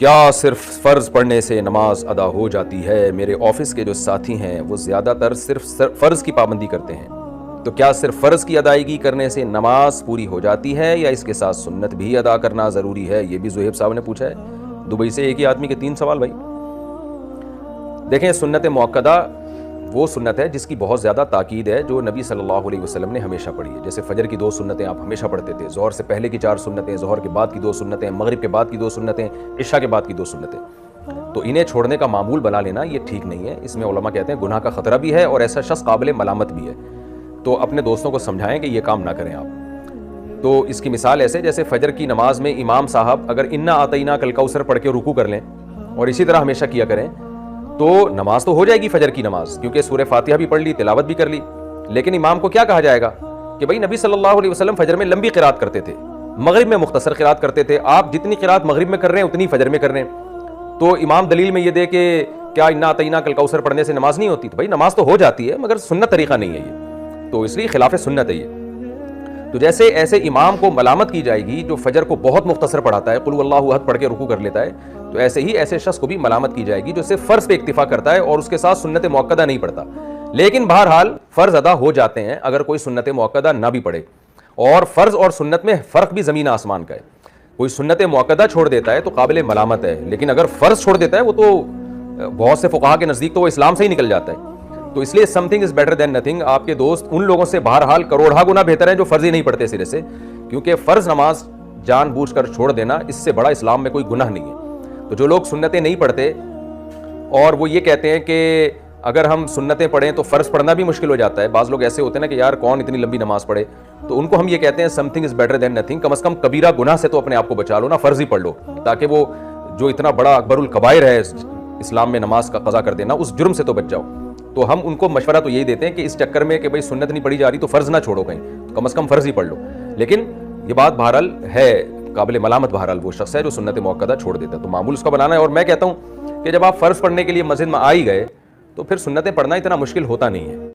کیا صرف فرض پڑھنے سے نماز ادا ہو جاتی ہے؟ میرے آفس کے جو ساتھی ہیں وہ زیادہ تر صرف فرض کی پابندی کرتے ہیں، تو کیا صرف فرض کی ادائیگی کرنے سے نماز پوری ہو جاتی ہے یا اس کے ساتھ سنت بھی ادا کرنا ضروری ہے؟ یہ بھی زہیب صاحب نے پوچھا ہے دبئی سے۔ ایک ہی آدمی کے 3 سوال بھائی۔ دیکھیں، سنت موقدہ وہ سنت ہے جس کی بہت زیادہ تاکید ہے، جو نبی صلی اللہ علیہ وسلم نے ہمیشہ پڑھی ہے۔ جیسے فجر کی 2 سنتیں آپ ہمیشہ پڑھتے تھے، ظہر سے پہلے کی 4 سنتیں، ظہر کے بعد کی 2 سنتیں، مغرب کے بعد کی 2 سنتیں، عشاء کے بعد کی 2 سنتیں۔ تو انہیں چھوڑنے کا معمول بنا لینا یہ ٹھیک نہیں ہے، اس میں علماء کہتے ہیں گناہ کا خطرہ بھی ہے اور ایسا شخص قابل ملامت بھی ہے۔ تو اپنے دوستوں کو سمجھائیں کہ یہ کام نہ کریں آپ۔ تو اس کی مثال ایسے جیسے فجر کی نماز میں امام صاحب اگر انا اعطیناک الکوثر پڑھ کے رکوع کر لیں اور اسی طرح ہمیشہ کیا کریں تو نماز تو ہو جائے گی فجر کی نماز، کیونکہ سورہ فاتحہ بھی پڑھ لی، تلاوت بھی کر لی۔ لیکن امام کو کیا کہا جائے گا کہ بھائی نبی صلی اللہ علیہ وسلم فجر میں لمبی قرات کرتے تھے، مغرب میں مختصر قرات کرتے تھے، آپ جتنی قرات مغرب میں کر رہے ہیں اتنی فجر میں کر رہے ہیں۔ تو امام دلیل میں یہ دے کہ کیا انا اعطیناک الکوثر پڑھنے سے نماز نہیں ہوتی؟ تو بھائی نماز تو ہو جاتی ہے مگر سنت طریقہ نہیں ہے یہ، تو اس لیے خلاف سنت ہے یہ۔ تو جیسے ایسے امام کو ملامت کی جائے گی جو فجر کو بہت مختصر پڑھاتا ہے، قل واللہ احد پڑھ کے رکوع کر لیتا ہے، تو ایسے ہی ایسے شخص کو بھی ملامت کی جائے گی جو صرف فرض پہ اکتفا کرتا ہے اور اس کے ساتھ سنت موقدہ نہیں پڑھتا۔ لیکن بہرحال فرض ادا ہو جاتے ہیں اگر کوئی سنت موقدہ نہ بھی پڑھے، اور فرض اور سنت میں فرق بھی زمین آسمان کا ہے۔ کوئی سنت موقدہ چھوڑ دیتا ہے تو قابل ملامت ہے، لیکن اگر فرض چھوڑ دیتا ہے وہ تو بہت سے فقہا کے نزدیک تو وہ اسلام سے ہی نکل جاتا ہے۔ تو اس لیے some thing is better than nothing. آپ کے دوست ان لوگوں سے بہرحال کروڑا گنا بہتر ہیں جو فرض ہی نہیں پڑھتے سرے سے، کیونکہ فرض نماز جان بوجھ کر چھوڑ دینا اس سے بڑا اسلام میں کوئی گناہ نہیں ہے۔ تو جو لوگ سنتیں نہیں پڑھتے اور وہ یہ کہتے ہیں کہ اگر ہم سنتیں پڑھیں تو فرض پڑھنا بھی مشکل ہو جاتا ہے، بعض لوگ ایسے ہوتے ہیں نا کہ یار کون اتنی لمبی نماز پڑھے، تو ان کو ہم یہ کہتے ہیں something is better than nothing. کم از کم کبیرہ گناہ سے تو اپنے آپ کو بچا لو نا، فرض ہی پڑھ لو، تاکہ وہ جو اتنا بڑا اکبر الکبائر ہے اسلام میں نماز کا قضا کر دینا، اس جرم سے تو بچ جاؤ۔ تو ہم ان کو مشورہ تو یہی دیتے ہیں کہ اس چکر میں کہ بھائی سنت نہیں پڑھی جا رہی تو فرض نہ چھوڑو کہیں، کم از کم فرض ہی پڑھ لو۔ لیکن یہ بات بہرحال ہے، قابل ملامت بہرحال وہ شخص ہے جو سنت موقدہ چھوڑ دیتا ہے، تو معمول اس کا بنانا ہے۔ اور میں کہتا ہوں کہ جب آپ فرض پڑھنے کے لیے مسجد میں آ ہی گئے تو پھر سنتیں پڑھنا اتنا مشکل ہوتا نہیں ہے۔